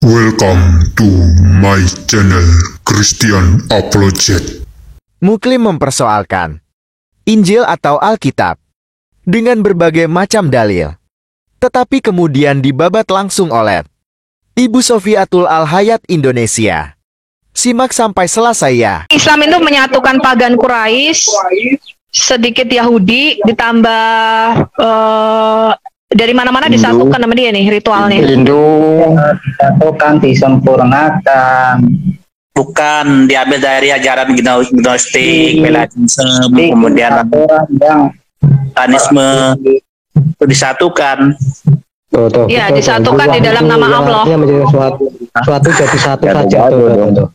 Welcome to my channel Christian Apologet. Muklim mempersoalkan Injil atau Alkitab dengan berbagai macam dalil, tetapi kemudian dibabat langsung oleh Ibu Sofiatul Al-Hayat Indonesia. Simak sampai selesai ya. Islam itu menyatukan pagan Quraisy, sedikit Yahudi, ditambah dari mana-mana disatukan nama dia nih ritualnya. Hindu disatukan, disempurnakan. Bukan diambil dari ajaran gnostik, Pelagianisme, kemudian Satanisme, itu disatukan. Iya, disatukan di dalam nama Allah. Menjadi suatu jadi satu saja tuh.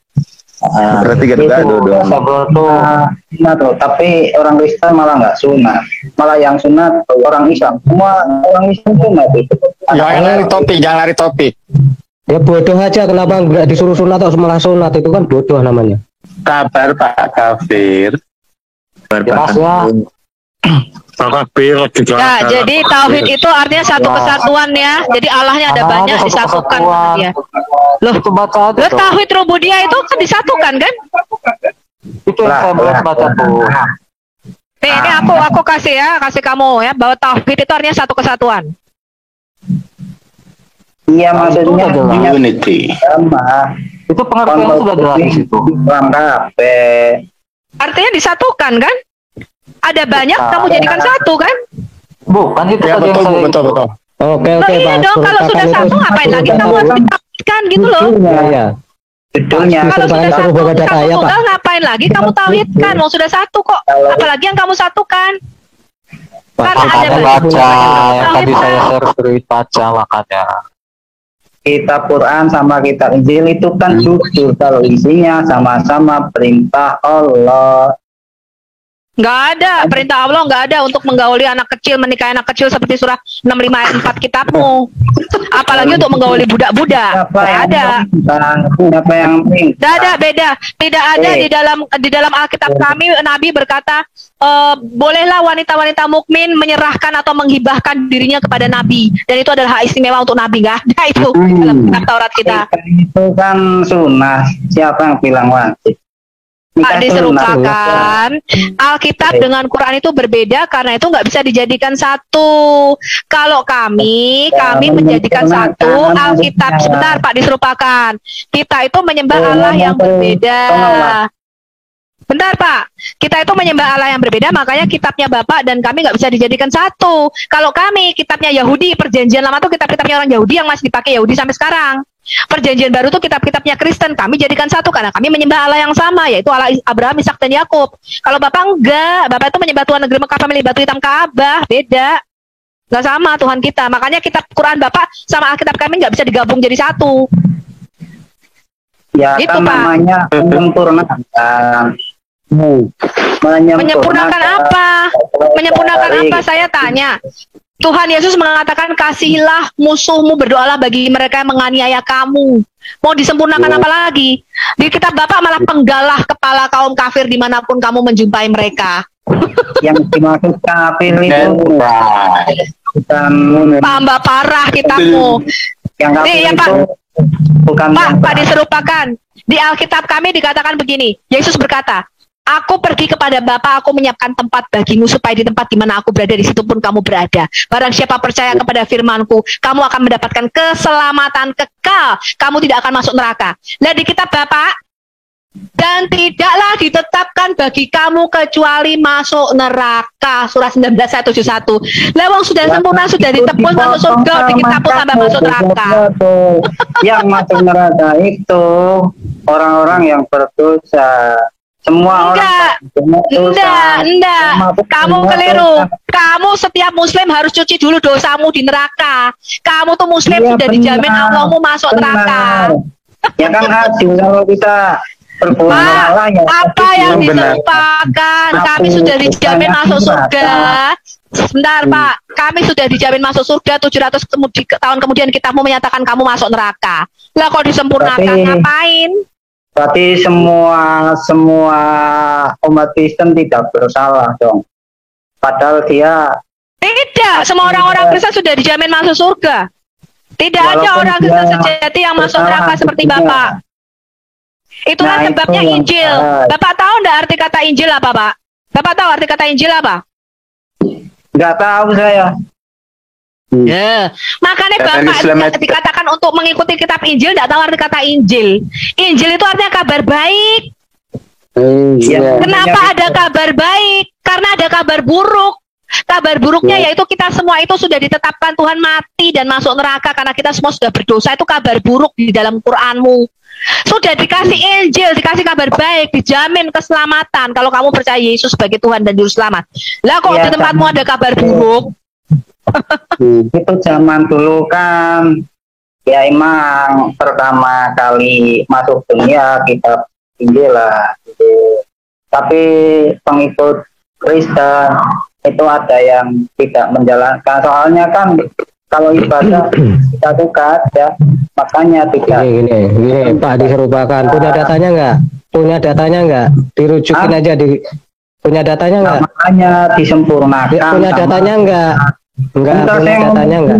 Berarti gado-gado dong. Tapi orang Kristen malah nggak sunat, malah yang sunat orang Islam. Semua orang Islam sunat itu. Jangan lari topik. Ya bodoh aja, kenapa nggak disuruh sunat atau malah sunat, itu kan bodoh namanya. Kabar Pak Kafir. Ya, jadi tauhid itu artinya satu kesatuan ya. Jadi Allahnya ada banyak, disatukan sama dia. Loh, tauhid rububiyah itu kan disatukan kan? Itu yang saya boleh baca tuh. Ini aku kasih kamu ya, bahwa tauhid itu artinya satu kesatuan. Iya, maksudnya unity. Sama. Itu pengertian sudah jelas di situ. Artinya disatukan kan? Ada banyak, kamu jadikan satu kan? Bukan itu Ya, betul. Oke, iya dong, kalau sudah satu ngapain lagi kamu harus ditauhidkan gitu loh. Iya. Betulnya. Kalau sudah satu, kamu tunggal ngapain lagi kamu tauhidkan? Mau sudah satu kok, apalagi yang kamu satukan. Karena ada baca, yang tadi saya suruh baca makanya. Kitab Quran sama kitab Injil itu kan jujur kalau isinya sama-sama perintah Allah. Nggak ada, perintah Allah nggak ada untuk menggauli anak kecil, menikahi anak kecil seperti surah 65 ayat 4 kitabmu. Apalagi untuk menggauli budak-budak. Nggak ada. Siapa yang Nggak ada, beda. Tidak ada di dalam Alkitab kami, Nabi berkata, bolehlah wanita-wanita mukmin menyerahkan atau menghibahkan dirinya kepada Nabi. Dan itu adalah hak istimewa untuk Nabi. Nggak ada itu dalam kitab Taurat kita. Itu kan sunnah. Siapa yang bilang wajib? Pak, diserupakan Alkitab dengan Quran itu berbeda karena itu nggak bisa dijadikan satu. Kalau kami menjadikan satu Alkitab. Sebentar Pak, diserupakan. Kita itu menyembah Allah yang berbeda. Bentar Pak, kita itu menyembah Allah yang berbeda, makanya kitabnya Bapak dan kami nggak bisa dijadikan satu. Kalau kami, kitabnya Yahudi, perjanjian lama itu kitab-kitabnya orang Yahudi yang masih dipakai Yahudi sampai sekarang. Perjanjian baru itu kitab-kitabnya Kristen, kami jadikan satu karena kami menyembah Allah yang sama, yaitu Allah Abraham, Ishak, dan Yakub. Kalau Bapak enggak, Bapak itu menyembah Tuhan negeri Mekah, family batu hitam Ka'bah, beda. Nggak sama Tuhan kita, makanya kitab Quran Bapak sama Alkitab kami nggak bisa digabung jadi satu. Ya, itu kan Pak. namanya menyempurnakan. Menyempurnakan apa? Menyempurnakan apa? Saya tanya. Tuhan Yesus mengatakan, kasihilah musuhmu, berdoalah bagi mereka yang menganiaya kamu. Mau disempurnakan apa lagi? Di kitab Bapak malah penggalah kepala kaum kafir dimanapun kamu menjumpai mereka. Yang dimaksud kafir itu bukan Tambah parah kitabmu. yang kafir Nih ya Pak, itu bukan Pak diserupakan. Di Alkitab kami dikatakan begini, Yesus berkata, aku pergi kepada Bapa, aku menyiapkan tempat bagimu supaya di tempat di mana aku berada, di situ pun kamu berada. Barang siapa percaya kepada firman-Ku, kamu akan mendapatkan keselamatan kekal. Kamu tidak akan masuk neraka. Lihat di kitab Bapak, dan tidaklah ditetapkan bagi kamu kecuali masuk neraka. Surah 19 ayat 71. Lewang sudah sempurna, sudah ditebus masuk surga, di kitab pun tambah masuk neraka. Yang masuk neraka itu orang-orang yang berdosa. Semua enggak. Kamu keliru. Kamu setiap muslim harus cuci dulu dosamu di neraka. Kamu tuh muslim sudah dijamin Allahmu masuk neraka. Ya kan adil kalau kita berbuat salah ya. Apa yang diserupakan? Kami sudah dijamin masuk surga. Sebentar Pak, kami sudah dijamin masuk surga 700 tahun kemudian kitabmu menyatakan kamu masuk neraka. Lah kok disempurnakan, ngapain? Berarti semua umat Kristen tidak bersalah dong. Padahal dia tidak, semua orang-orang Kristen sudah dijamin masuk surga. Tidak ada Walaupun orang dia Kristen sejati yang masuk neraka bersalah seperti hidupnya. Bapak. Itulah Nah, itu sebabnya yang Injil. salah. Bapak tahu enggak arti kata Injil apa, Pak? Bapak tahu arti kata Injil apa? Nggak tahu saya. Ya, makanya Bapak dikatakan untuk mengikuti kitab Injil, tidak tahu arti kata Injil. Injil itu artinya kabar baik. Ya, Kenapa ada kabar baik? Karena ada kabar buruk. Kabar buruknya yaitu kita semua itu sudah ditetapkan Tuhan mati dan masuk neraka karena kita semua sudah berdosa. Itu kabar buruk di dalam Qur'anmu. Sudah dikasih Injil, dikasih kabar baik, dijamin keselamatan kalau kamu percaya Yesus sebagai Tuhan dan Juru Selamat. Lah kok Ya, di tempatmu ada kabar buruk? itu zaman dulu kan ya emang pertama kali masuk dunia kitab Injil lah gitu. Tapi pengikut Kristen itu ada yang tidak menjalankan, soalnya kan kalau ibadah kita suka ya, makanya tidak. Gini, Pak diserupakan. Punya datanya nggak? Dirujukin aja punya datanya nggak? Makanya disempurnakan. Punya datanya nggak? Enggak, punya datanya nggak?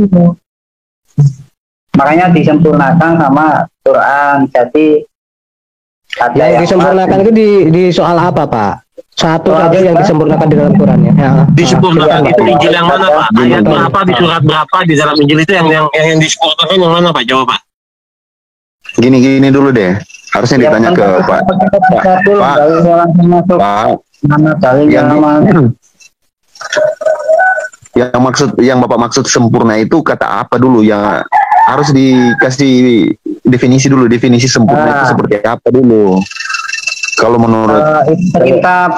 Makanya disempurnakan sama Quran. Jadi ada Yang disempurnakan itu di soal apa, Pak? Satu saja yang disempurnakan di dalam Quran ya. Disempurnakan Iya, itu iya. Injil yang mana, Pak? Ayat berapa di surat berapa di dalam Injil itu yang disempurnakan yang mana, Pak? Jawab, Pak. Gini dulu deh. Harusnya ditanya ke Pak. Yang Bapak maksud sempurna itu kata apa dulu? Yang harus dikasih definisi dulu. Definisi sempurna itu seperti apa dulu? Kalau menurut perintah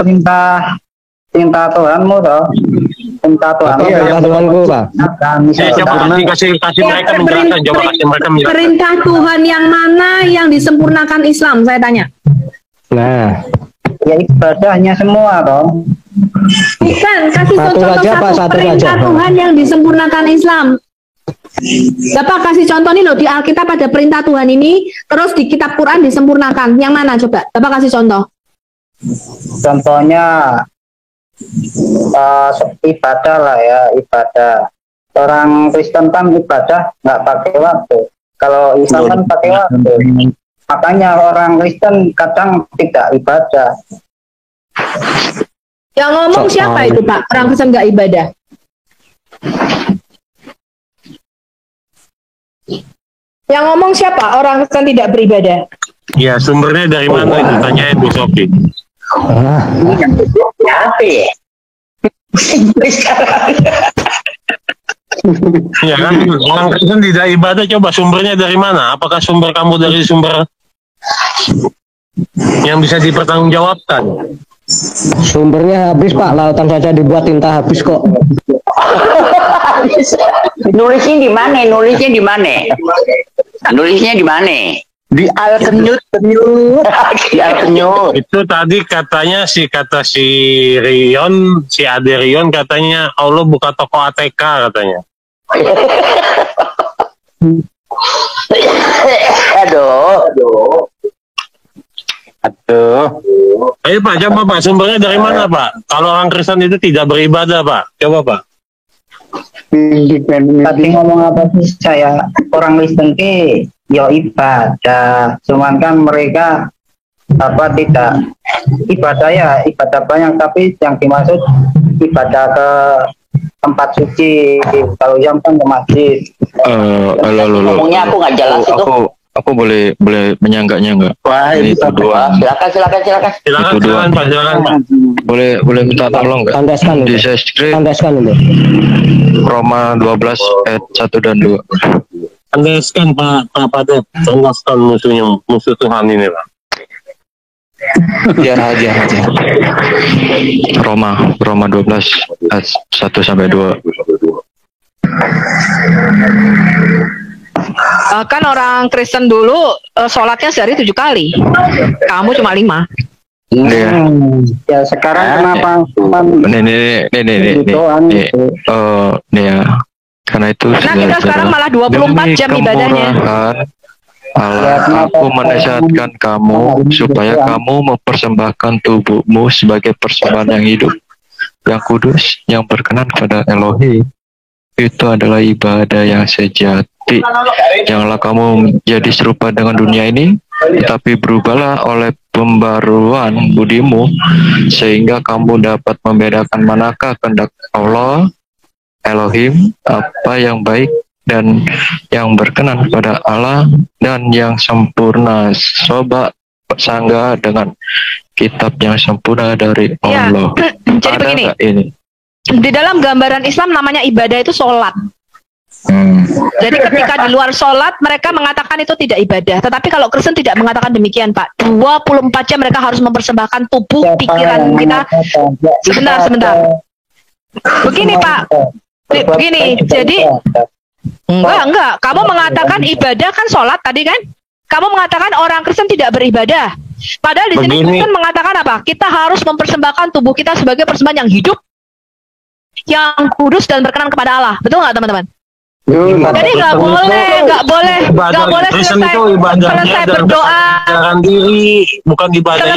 Tuhanmu toh. Perintah Tuhanmu. Iya, yang Tuhanku, Pak. Coba kasih mereka menjelaskan. Coba kasih mereka menjelaskan. Perintah Tuhan yang mana yang disempurnakan Islam? Saya tanya. Nah, Ya ibadahnya semua toh. Bukan, kasih Satu contoh saja, Pak, satu satu perintah saja. Tuhan yang disempurnakan Islam. Bapak kasih contoh nih loh, di Alkitab ada perintah Tuhan ini, terus di kitab Quran disempurnakan. Yang mana coba? Bapak kasih contoh. Contohnya ibadah lah ya, ibadah. Orang Kristen kan ibadah nggak pakai waktu. Kalau Islam kan pakai waktu. Makanya orang Kristen kadang tidak ibadah. Yang ngomong siapa itu Pak? Orang Kristen nggak ibadah. Yang ngomong siapa? Orang Kristen tidak beribadah. Ya, sumbernya dari mana itu? Tanyain Bu Sofi. Ya kan, orang Kristen tidak ibadah, coba sumbernya dari mana? Apakah sumber kamu dari sumber yang bisa dipertanggungjawabkan? sumbernya habis, Pak. Lautan saja dibuat tinta habis kok. Nulisnya di mana? Nulisnya di mana? Nulisnya di mana? di Al-Kenyut. Di Al-Kenyut. Itu tadi katanya si Rion, si Ade Rion katanya Allah buka toko ATK katanya. Aduh. Ayo Pak, coba Pak, sumbernya dari mana Pak? Kalau orang Kristen itu tidak beribadah Pak, coba Pak. Tadi ngomong apa sih saya? Orang Kristen ke ya ibadah, cuman kan mereka tidak ibadah ya, ibadah banyak, tapi yang dimaksud ibadah ke tempat suci. Kalau yang kan ke masjid. Ngomongnya aku nggak jelas itu. Aku boleh menyangganya nggak? Wah, Ini tuduhan. Silakan Pak, silakan Pak. Boleh minta tolong nggak? Tandaskan Di itu. saya script Tandaskan itu. Roma 12 ayat 1 dan 2. Tandaskan Pak Padet, tandaskan musuh Tuhan ini Pak. Biar aja. Roma 12 ayat 1 sampai 2. Kan orang Kristen dulu sholatnya sehari 7 kali. Kamu cuma 5. Iya. Ya sekarang kenapa? Nih. Nih ya. Karena itu Nah kita sekarang malah 24 jam ibadahnya. Allah, aku menasihatkan kamu supaya kamu mempersembahkan tubuhmu sebagai persembahan yang hidup, yang kudus, yang berkenan kepada Elohim. Itu adalah ibadah yang sejati. nanti. Janganlah kamu menjadi serupa dengan dunia ini, tapi berubahlah oleh pembaruan budimu, sehingga kamu dapat membedakan manakah kehendak Allah, Elohim, apa yang baik dan yang berkenan kepada Allah dan yang sempurna. Coba sangga dengan kitab yang sempurna dari Allah. Jadi Ada begini, nggak ini? di dalam gambaran Islam namanya ibadah itu sholat. Jadi ketika di luar sholat mereka mengatakan itu tidak ibadah. Tetapi kalau Kristen tidak mengatakan demikian, Pak. 24 jam mereka harus mempersembahkan tubuh, pikiran kita. Sebentar. Begini, Pak. Begini, jadi enggak. Kamu mengatakan ibadah kan sholat tadi kan? Kamu mengatakan orang Kristen tidak beribadah. Padahal di sini Kristen mengatakan apa? Kita harus mempersembahkan tubuh kita sebagai persembahan yang hidup, yang kudus dan berkenan kepada Allah. Betul nggak, teman-teman? Jadi nggak boleh selesai berdoa, diri, bukan ibadah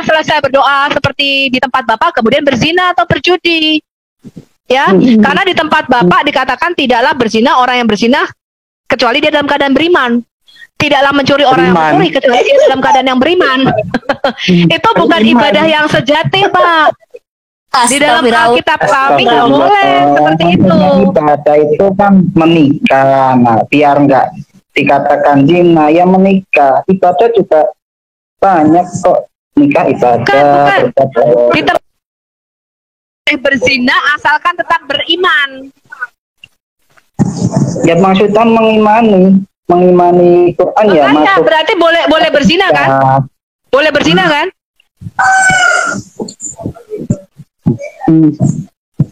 selesai berdoa seperti di tempat Bapak kemudian berzina atau berjudi. Ya, karena di tempat Bapak dikatakan tidaklah berzina orang yang berzina kecuali dia dalam keadaan beriman. Tidaklah mencuri orang yang mencuri kecuali dia dalam keadaan yang beriman. Itu bukan ibadah yang sejati, Pak. Di dalam Alkitab kami nggak boleh seperti itu. Ibadah itu kan menikah, nah, biar nggak dikatakan zina, ya menikah. Ibadah juga banyak kok, nikah ibadah. Bukan. Berzina asalkan tetap beriman. Ya maksudnya mengimani Quran. Makanya, ya masuk. Berarti boleh berzina kan? Boleh berzina kan?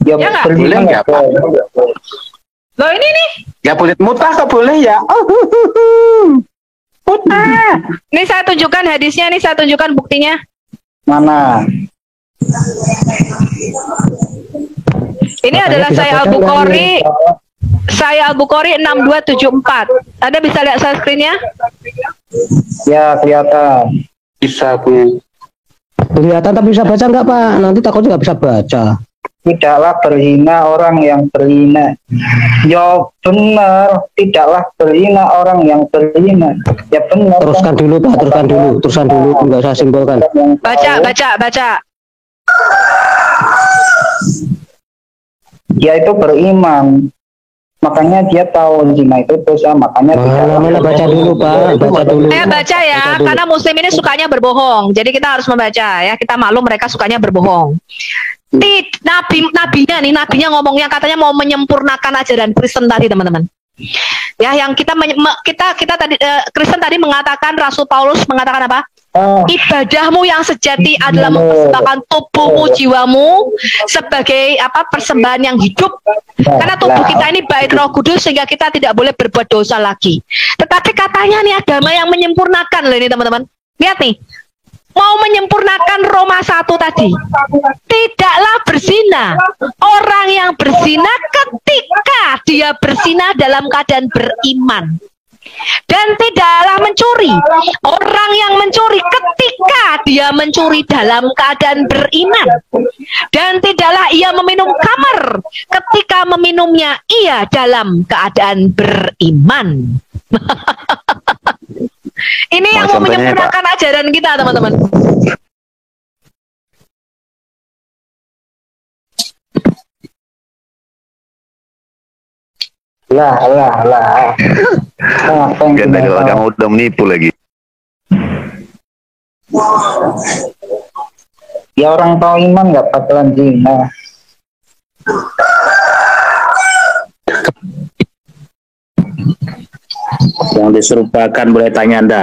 Ya boleh nggak, Pak? Loh ini nih. Ya boleh mutah kok boleh ya. Mutah. Ini saya tunjukkan hadisnya, nih saya tunjukkan buktinya. Mana? Ini adalah Sahih Al-Bukhari. Sahih Al-Bukhari 6274. Anda bisa lihat saya screen-nya? Ya, kelihatan. Bisa, Bu. Kelihatan tapi bisa baca nggak, Pak? Nanti takutnya nggak bisa baca. Tidaklah berzina orang yang berzina. Ya benar, tidaklah berzina orang yang berzina. Ya benar. Teruskan dulu, Pak, teruskan dulu, nggak usah simpulkan. Baca. Dia itu beriman, makanya dia tahu zina itu dosa, makanya mana baca dulu, Pak, baca dulu. Saya baca ya, karena Muslim ini sukanya berbohong, jadi kita harus membaca ya. Kita maklum mereka sukanya berbohong. Nabinya ngomongnya katanya mau menyempurnakan ajaran Kristen tadi, teman-teman. Ya, yang kita tadi Kristen tadi mengatakan, Rasul Paulus mengatakan apa? Ibadahmu yang sejati adalah mempersembahkan tubuhmu, jiwamu sebagai persembahan yang hidup. Karena tubuh kita ini bait Roh Kudus sehingga kita tidak boleh berbuat dosa lagi. Tetapi katanya nih agama yang menyempurnakan loh ini, teman-teman. Lihat nih. Mau menyempurnakan Roma 1 tadi. Tidaklah berzina. Orang yang berzina ketika dia berzina dalam keadaan beriman. Dan tidaklah mencuri. Orang yang mencuri ketika dia mencuri dalam keadaan beriman. Dan tidaklah ia meminum khamar ketika meminumnya ia dalam keadaan beriman. Ini yang mau menyempurnakan ajaran kita, teman-teman. Lah. Kan dari kamu udah menipu lagi. Ya orang tahu iman nggak bakalan zina. Yang diserupakan boleh tanya Anda.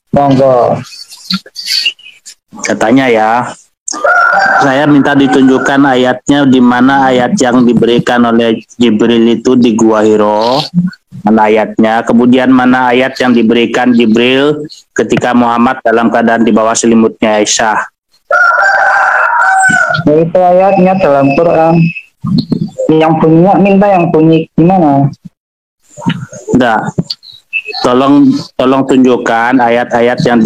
Monggo. Katanya ya, saya minta ditunjukkan ayatnya, di mana ayat yang diberikan oleh Jibril itu di Gua Hiro, mana ayatnya. Kemudian mana ayat yang diberikan Jibril ketika Muhammad dalam keadaan di bawah selimutnya Aisyah. Nah, itu ayatnya dalam Quran. Yang punya minta yang bunyi gimana? Enggak. Tolong tunjukkan ayat-ayat yang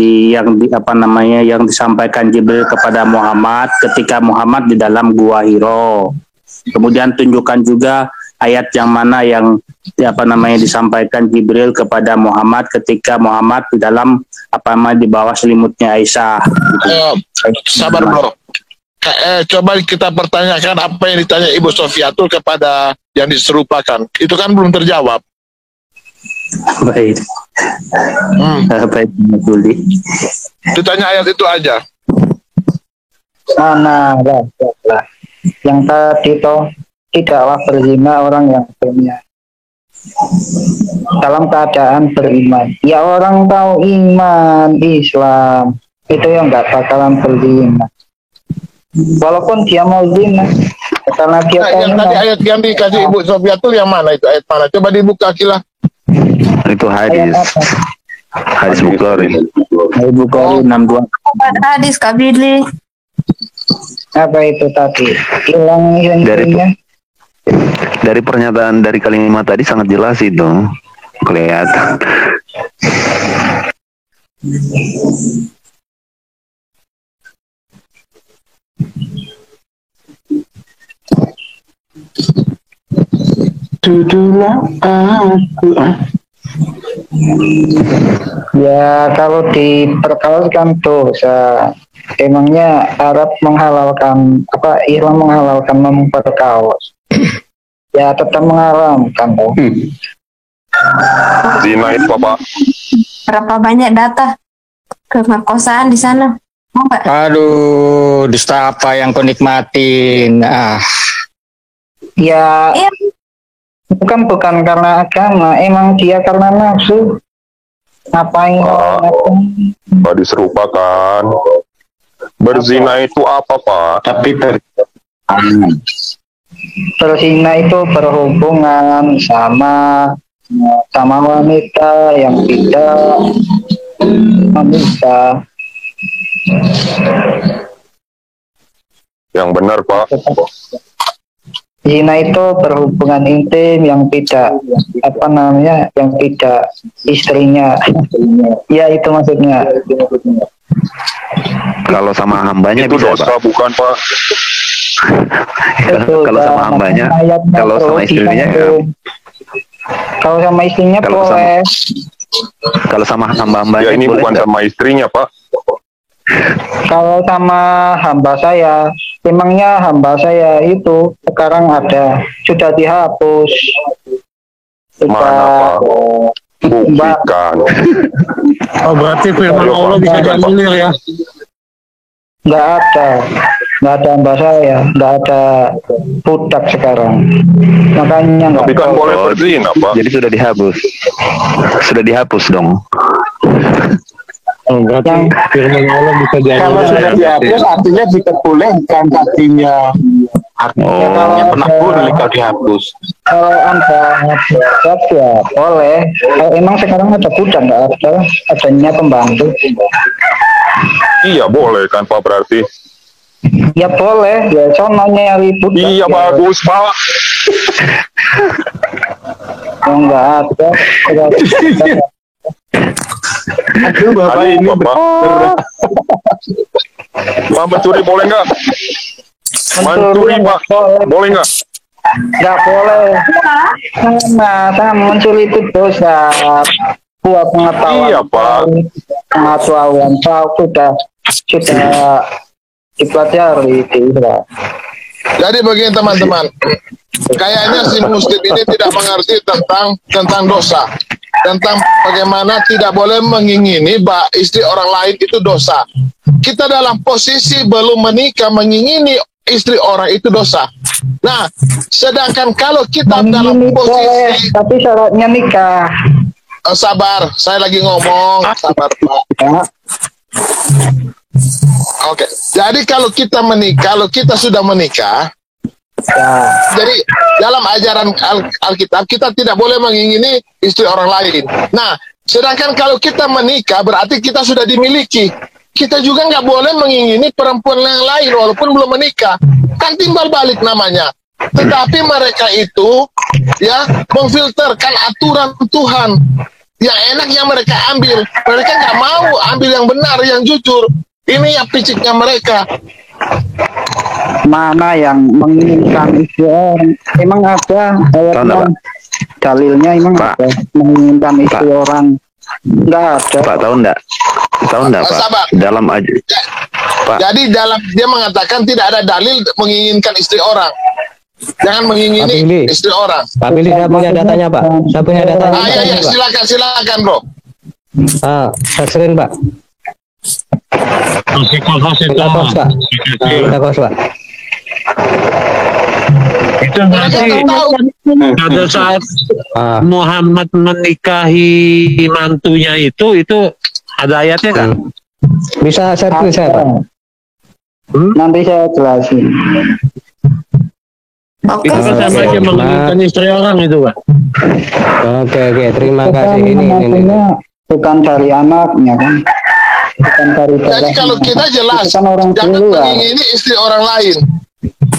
disampaikan Jibril kepada Muhammad ketika Muhammad di dalam Gua Hiro. Kemudian tunjukkan juga ayat yang mana yang disampaikan Jibril kepada Muhammad ketika Muhammad di dalam di bawah selimutnya Aisyah. Sabar bro. Coba kita pertanyakan apa yang ditanya Ibu Sofiatul kepada yang diserupakan. Itu kan belum terjawab. Baik. Baik, Budi. Ditanya ayat itu aja. Mana lah. Yang tadi toh tidaklah berzina orang yang punya dalam keadaan beriman. Ya orang tahu iman Islam itu yang nggak bakalan berzina. Walaupun dia mau zina, karena dia yang tadi ayat yang dikasih Ibu Sofiatul yang mana itu ayat mana? Coba dibuka Kilah. Itu hadis. Hadis Bukhari. Hadis Bukhari 62. Hadis Kak Billy. Apa itu tadi? Hilang intinya. Dari pernyataan dari kalimat tadi sangat jelas itu kelihatan. Duduklah aku. Ya kalau diperkauskan dosa, emangnya Arab menghalalkan Islam menghalalkan memperkaus? Ya tetap mengharamkan toh. Zina itu apa? Berapa banyak data kemerkosaan di sana? Mau nggak? Aduh, dusta apa yang kau nikmatin? Ya, bukan karena agama, emang dia karena nafsu. Ngapain? Pak diserupakan. Berzina itu apa, Pak? Tapi berzina itu berhubungan sama wanita yang tidak menikah. Yang benar, Pak. Zina itu berhubungan intim yang tidak yang tidak istrinya. Ya itu maksudnya. Kalau sama hambanya itu bisa, dosa Pak. bukan, Pak? Kalau sama hambanya, kalau sama istrinya ya. Kalau sama istrinya boleh. Kalau sama hamba-hambanya Ya ini boleh bukan nggak? sama istrinya, Pak. Kalau sama hamba saya, emangnya hamba saya itu sekarang sudah dihapus. Mana, Pak? Buktikan. Oh, berarti firman Allah bisa dianulir ya? Nggak ada hamba saya, nggak ada budak sekarang. Makanya nggak. Tapi kan boleh berzina, Pak. Jadi sudah dihapus dong. Oh, berarti firman Allah bisa kalau dianulir sudah ya? dihapus artinya diperbolehkan tadinya. Artinya pernah boleh kalau dihapus. Kalau Anda budak ya boleh. Emang sekarang ada budak nggak ada? Adanya pembantu. Iya, boleh kan, Pak, berarti? Ya boleh, ya sono nyari budak. Iya, ya. bagus, Pak. Oh, nggak ada. Aduh, Bapak ini Pak. Pak, mencuri boleh nggak? Mencuri, Pak. Boleh nggak? Nggak boleh. Sama mencuri itu dosa. Buat pengetahuan. Iya, Pak. Pengetahuan Pak sudah dipelajari tidak. Jadi begini teman-teman, kayaknya si muslim ini tidak mengerti tentang dosa, tentang bagaimana tidak boleh mengingini istri orang lain itu dosa. Kita dalam posisi belum menikah mengingini istri orang itu dosa. Nah, sedangkan kalau kita dalam posisi boleh, tapi syaratnya nikah. Sabar, saya lagi ngomong, sabar Pak. Oke, jadi kalau kita sudah menikah, jadi dalam ajaran Alkitab kita tidak boleh mengingini istri orang lain. Nah, sedangkan kalau kita menikah berarti kita sudah dimiliki. Kita juga nggak boleh mengingini perempuan yang lain walaupun belum menikah. Kan timbal balik namanya. Tetapi mereka itu ya memfilterkan aturan Tuhan. Yang enak yang mereka ambil. Mereka nggak mau ambil yang benar, yang jujur. Ini yang piciknya mereka. Mana yang menginginkan istri orang? Emang ada ayatnya, dalilnya emang ada menginginkan istri orang? Enggak ada. Pak, tahu enggak? Tahu enggak, Pak? Sabar. Dalam aja. Pak. Jadi dalam dia mengatakan tidak ada dalil menginginkan istri orang. Jangan mengingini istri orang. Pak Billy, saya punya datanya, Pak. Saya punya datanya. Ya, silakan, bro. Saya sering, Pak. Kita kos, Pak. Itu nanti pada saat Muhammad menikahi mantunya itu ada ayatnya kan? Bisa share saya, Pak. Nanti saya jelasin. Itu kan sama aja menginginkan istri orang itu, Pak. Oke, terima kasih. Ini. Bukan dari anaknya kan. Bukan dari jadi kalau kita jelas jangan mengingini istri orang lain.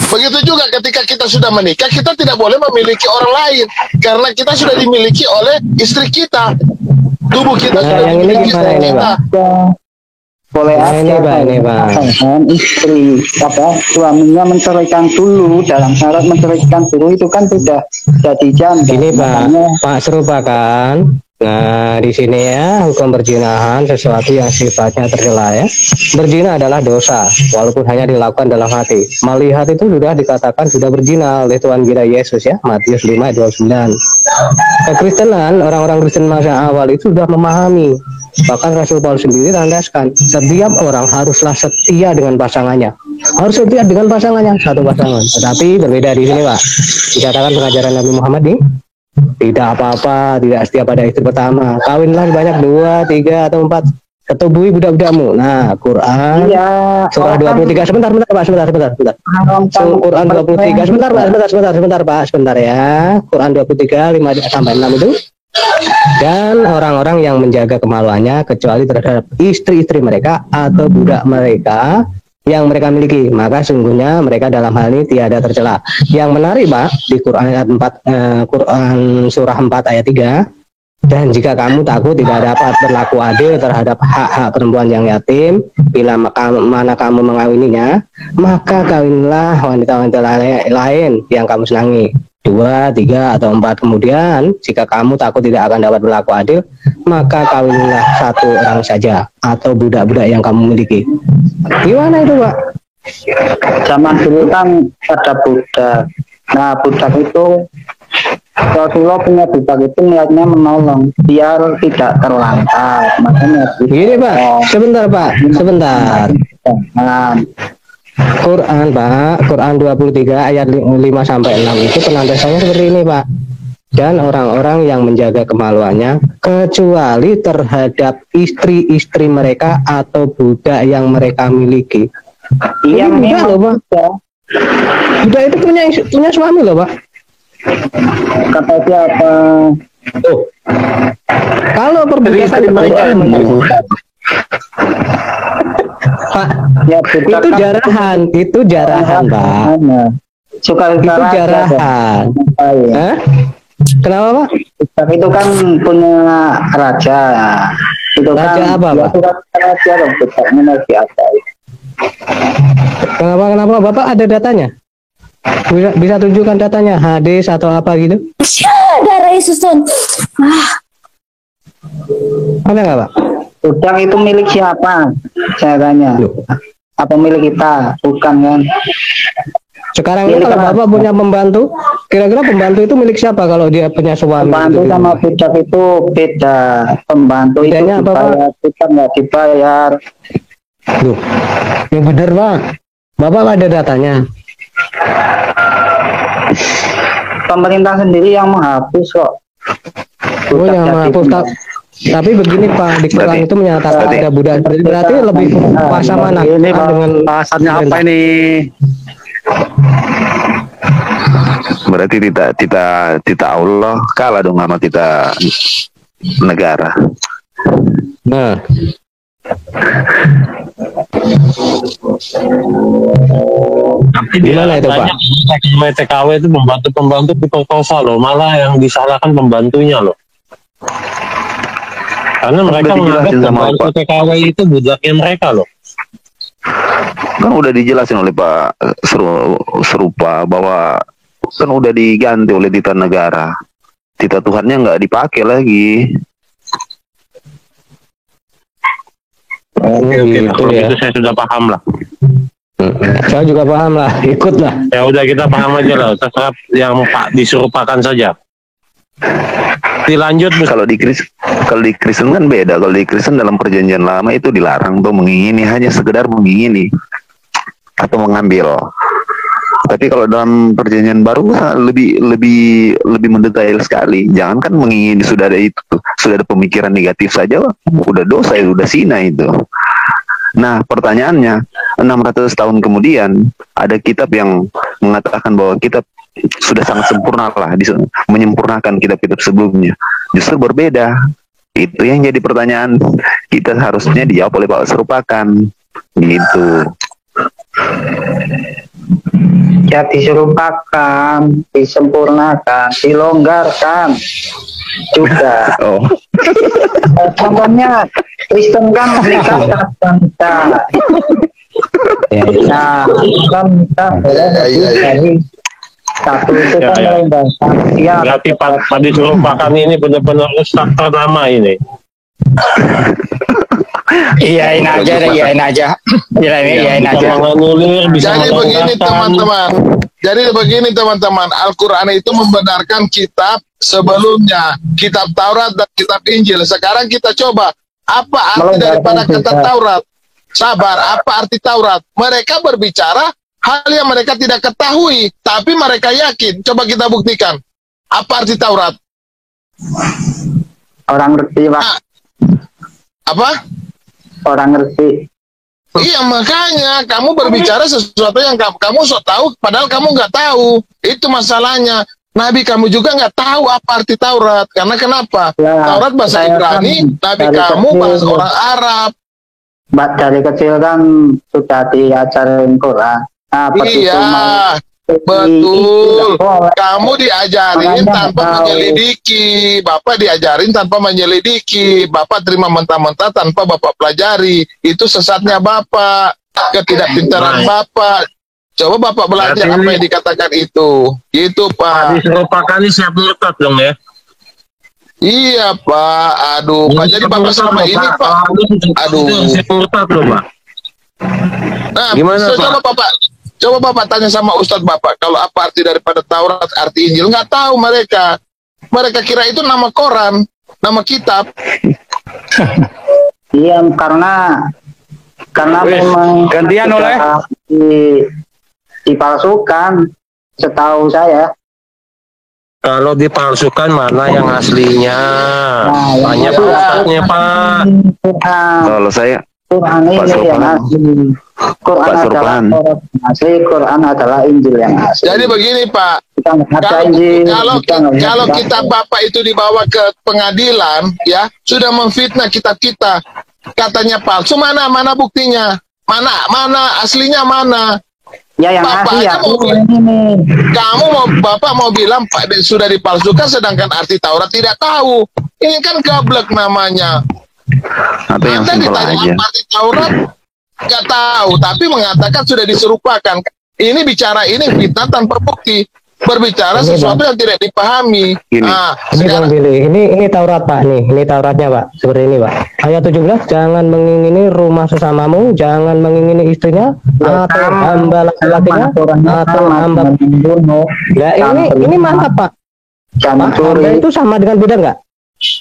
Begitu juga ketika kita sudah menikah, kita tidak boleh memiliki orang lain karena kita sudah dimiliki oleh istri kita. Tubuh kita sudah dimiliki istri kita. Boleh aja kan istri suaminya menceraikan dulu, dalam syarat menceraikan dulu itu kan sudah jadi janda. Gini, Pak serupa kan. Nah, di sini ya, hukum perzinahan sesuatu yang sifatnya tercela ya. Berzina adalah dosa, walaupun hanya dilakukan dalam hati. Melihat itu sudah dikatakan sudah berzina oleh Tuhan kita Yesus ya, Matius 5:29. Kekristenan, orang-orang Kristen masa awal itu sudah memahami. Bahkan Rasul Paulus sendiri tandaskan, setiap orang haruslah setia dengan pasangannya. Harus setia dengan pasangannya, satu pasangan. Tetapi berbeda di sini, Pak. Dikatakan pengajaran Nabi Muhammad nih, tidak apa-apa, tidak setia pada istri pertama. Kawinlah banyak 2, 3 atau 4. Ketubui budak-budakmu. Nah, Quran surah 23. Sebentar, Pak. Quran 23. Sebentar, Pak. Sebentar ya. Quran 23 5-6 itu. Dan orang-orang yang menjaga kemaluannya kecuali terhadap istri-istri mereka atau budak mereka yang mereka miliki, maka sungguhnya mereka dalam hal ini tiada tercela. Yang menarik, Pak, di Quran ayat 4, Quran surah 4 ayat 3, dan jika kamu takut tidak dapat berlaku adil terhadap hak-hak perempuan yang yatim, bila mana kamu mengawininya, maka kawinlah wanita-wanita lain yang kamu senangi. 2, 3 atau 4 kemudian, jika kamu takut tidak akan dapat berlaku adil, maka kawinlah satu orang saja atau budak-budak yang kamu miliki. Gimana itu, Pak? Zaman dulu kan ada budak. Nah, budak itu Rasulullah punya budak itu niatnya menolong biar tidak terlantar. Makanya gini, Pak. Sebentar, Pak. Sebentar. Quran, Pak, Quran 23 ayat 5-6 itu penandasannya seperti ini, Pak. Dan orang-orang yang menjaga kemaluannya kecuali terhadap istri-istri mereka atau budak yang mereka miliki. Iya, budak loh, Pak. Budak itu punya suami loh, Pak. Kata siapa? Kalau perbudakan Pak, ya, itu jarahan, Pak. Itu jarahan. Kenapa, Pak? Budak itu kan punya raja. Itu raja kan, apa, Pak? Raja dong, budaknya lagi apa? Kenapa, Bapak ada datanya? Bisa tunjukkan datanya, hadis atau apa gitu? Darah Yesus, Tuhan. Ada nggak, Pak? Budak itu milik siapa? Saya tanya. Apa milik kita? Bukan kan? Sekarang ini kalau Bapak punya pembantu, kira-kira pembantu itu milik siapa kalau dia punya suami? Pembantu gitu, sama budak itu beda. Pembantu bedanya itu dibayar, budak nggak dibayar. Loh, yang benar, Pak. Bapak ada datanya. Pemerintah sendiri yang menghapus kok. Oh, yang menghapus. Tapi begini, Pak, di Quran itu menyatakan ada budak. Berarti lebih kuasa mana? Ini dengan bahasannya apa ini? Berarti kita Allah kalah dong sama kita negara. Nah, tapi gimana itu, Pak? TKW itu pembantu diperkosa loh, malah yang disalahkan pembantunya loh. Karena mereka menganggap pembantu TKW itu budaknya mereka loh. Kan udah dijelasin oleh Pak Serupa bahwa kan udah diganti oleh tita negara. Tita Tuhannya nggak dipakai lagi. Oke, gitu kalau ya. itu saya sudah paham lah. Saya juga paham lah, ikut lah. Ya udah kita paham aja lah, tetap yang Pak diserupakan saja. Dilanjut Kalau di Kristen kan beda. Kalau di Kristen dalam perjanjian lama itu dilarang tuh mengingini, hanya sekedar mengingini atau mengambil. Tapi kalau dalam perjanjian baru lebih mendetail sekali. Jangan kan mengingini, sudah ada itu, sudah ada pemikiran negatif saja, udah dosa, udah zina itu. Nah, pertanyaannya, 600 tahun kemudian ada kitab yang mengatakan bahwa kitab sudah sangat sempurna lah, menyempurnakan kitab-kitab sebelumnya. Justru berbeda. Itu yang jadi pertanyaan kita, harusnya dijawab oleh Pak Serupakan. Gitu. Ya diserupakan, disempurnakan, dilonggarkan juga. Oh. Contohnya Kristen kan nikah bangsa. Nah, kan kita dari satu itu kan oleh bangsa. Ya. Berarti Pak diserupakan ini benar-benar ustaz ternama ini. Iyain aja. Jadi begini teman-teman, Al-Quran itu membenarkan kitab sebelumnya, kitab Taurat dan kitab Injil. Sekarang kita coba, apa arti daripada kata Taurat? Sabar, apa arti Taurat? Mereka berbicara hal yang mereka tidak ketahui, tapi mereka yakin. Coba kita buktikan. Apa arti Taurat? Orang ngerti, Pak. Apa? Orang ngerti. Iya, makanya kamu berbicara sesuatu yang kamu sok tahu, padahal kamu nggak tahu. Itu masalahnya. Nabi kamu juga nggak tahu apa arti Taurat. Karena kenapa? Ya, Taurat bahasa Ibrani, Nabi kamu bahasa orang Arab. Dari kecil kan sudah diajarin Quran. Nah, Iya, betul. Kamu diajarin tanpa menyelidiki. Bapak diajarin tanpa menyelidiki. Bapak terima mentah-mentah tanpa Bapak pelajari. Itu sesatnya Bapak. Ketidakpintaran Bapak. Coba Bapak belajar apa yang dikatakan itu. Gitu, Pak. Diserupakan ini siap murtad dong ya. Iya, Pak. Aduh, Pak. Jadi Bapak selama ini, Pak. Aduh. Siap murtad loh, Pak. Nah, gimana, Pak? Coba Bapak tanya sama Ustadz Bapak, kalau apa arti daripada Taurat, arti Injil, nggak tahu mereka. Mereka kira itu nama koran, nama kitab. Iya, karena memang gantian oleh dipalsukan, setahu saya. Kalau dipalsukan mana yang aslinya? Tanya Pak Ustadznya, Pak. Kalau saya Quran ini yang asli. Quran adalah asli, Quran adalah Injil yang asli. Jadi begini, Pak. Kalau kitab Bapak itu dibawa ke pengadilan, ya sudah memfitnah kitab kita. Katanya palsu, mana buktinya? Mana aslinya mana? Ya yang asli ya. Bapak mau bilang Pak sudah dipalsukan, sedangkan arti Taurat tidak tahu. Ini kan gablek namanya. Atau yang Anda simpel ditanya aja. apa arti Taurat, nggak tahu, tapi mengatakan sudah diserupakan. Ini bicara ini fitnah tanpa bukti, berbicara sesuatu yang tidak dipahami. Nah, Bang Billy, ini Taurat Pak, ini Tauratnya Pak, seperti ini Pak. Ayat 17, jangan mengingini rumah sesamamu, jangan mengingini istrinya, atau hamba laki-lakinya, atau hamba pembunuh. Nah, ini mana Pak? Hamba itu sama dengan budak nggak?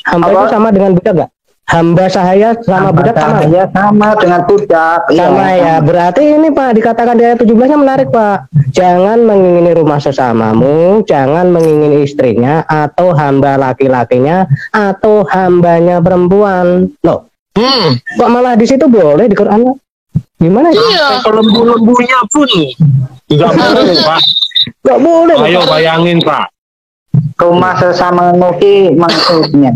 Hamba itu sama dengan budak nggak? Hamba sahaya sama budak sama? Ya sama dengan budak. Sama ya, berarti ini Pak dikatakan di ayat 17-nya menarik Pak. Jangan mengingini rumah sesamamu, jangan mengingini istrinya, atau hamba laki-lakinya, atau hambanya perempuan. Loh, kok malah di situ boleh di Quran? Gimana ya? Iya. Kalau lembu-lembunya pun nggak boleh, Pak. Nggak boleh. Ayo bayangin, Pak. Rumah sesama nuki maksudnya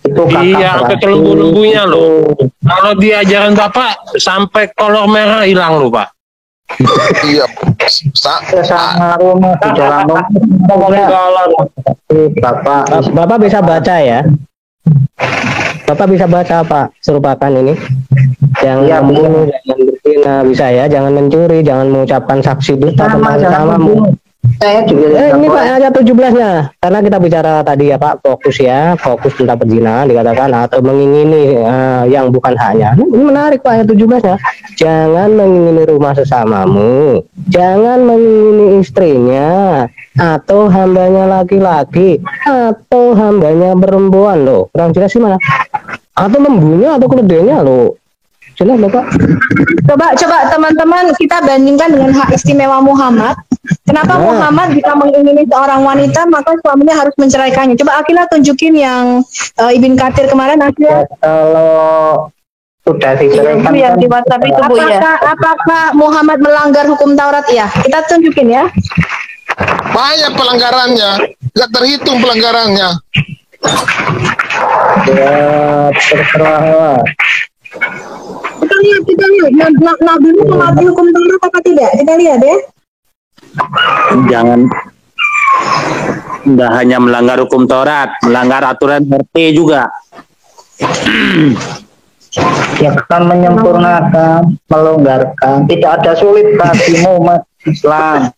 itu Iya, ke lembu-lembunya loh. Kalau di ajaran Bapak sampai kolor merah hilang loh, Pak. Iya. Sesama rumah di dalam rumah. Bapak bisa baca ya? Bapak bisa baca Pak, serupakan ini? Jangan membunuh, jangan berzina, bisa ya, jangan mencuri, jangan mengucapkan saksi dusta tentang sesamamu. Saya juga Ini Pak ayat 17-nya. Karena kita bicara tadi ya Pak, fokus tentang perzinahan dikatakan atau mengingini yang bukan haknya. Ini menarik Pak ayat 17-nya. Jangan mengingini rumah sesamamu, jangan mengingini istrinya atau hambanya laki-laki atau hambanya perempuan loh. Kurang jelas sih mana? Atau membunuh atau keledainya loh. Jelas loh Pak. Coba teman-teman kita bandingkan dengan hak istimewa Muhammad. Kenapa Muhammad bisa mengingini seorang wanita maka suaminya harus menceraikannya? Coba Akila tunjukin yang Ibn Katsir kemarin Akila. Kalau sudah diceraikan yang di WhatsApp itu Bu ya. Apakah Muhammad melanggar hukum Taurat ya? Kita tunjukin ya. Banyak pelanggarannya, nggak terhitung pelanggarannya. Ya terserah. Kita lihat Nabi itu mematuhi hukum Taurat apa tidak? Kita lihat ya. Jangan, nggak hanya melanggar hukum Taurat, melanggar aturan RT juga. Ya kan menyempurnakan, melonggarkan, tidak ada sulit bagimu umat Islam.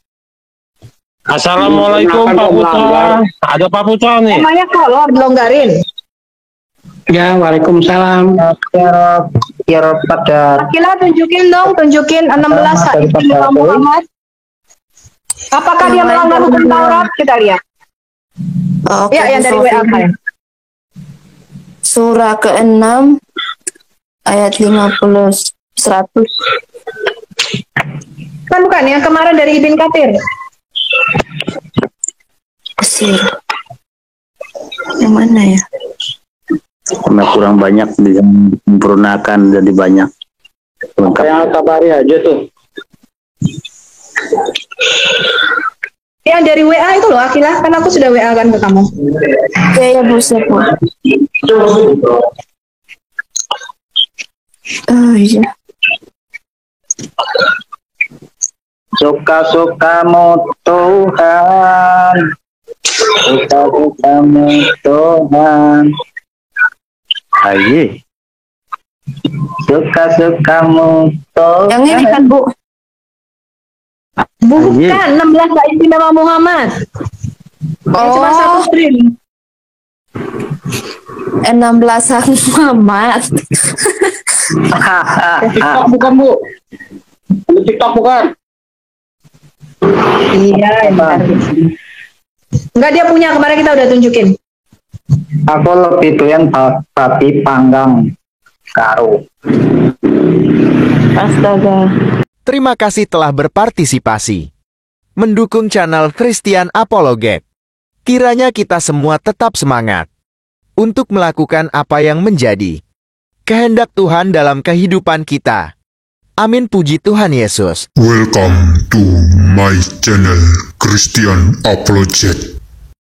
Assalamualaikum Pak Putra. Ada Pak Putra nih. Namanya kolor dilonggarin. Ya, waalaikumsalam. Biar pada Akila tunjukin 16 hak istimewa Muhammad. Apakah dia melanggar hukum Taurat? Kita lihat. Oke, Ya, yang dari WA saya. Surah ke-6 ayat 100. Kan bukan yang kemarin dari Ibn Katsir. Kesir. Yang mana ya? Karena kurang banyak disempurnakan jadi banyak. Lengkap. Yang kabari aja tuh. Yang dari WA itu loh Akila, kan aku sudah WA kan ke kamu. Ya Bu, siap Bu. Oh iya. suka-sukamu Tuhan, suka-sukamu Tuhan. Aye. Suka-sukamu Tuhan. Yang ini kan Bu. Bukan 16 hak istimewa Muhammad. Cuma satu stream. 16 hak Muhammad. TikTok bukan Bu? TikTok bukan? Iya, enggak dia punya, kemarin kita udah tunjukin. Aku lebih doyan babi panggang karo. Astaga. Terima kasih telah berpartisipasi. Mendukung channel Christian Apologet. Kiranya kita semua tetap semangat untuk melakukan apa yang menjadi kehendak Tuhan dalam kehidupan kita. Amin, puji Tuhan Yesus. Welcome to my channel Christian Apologet.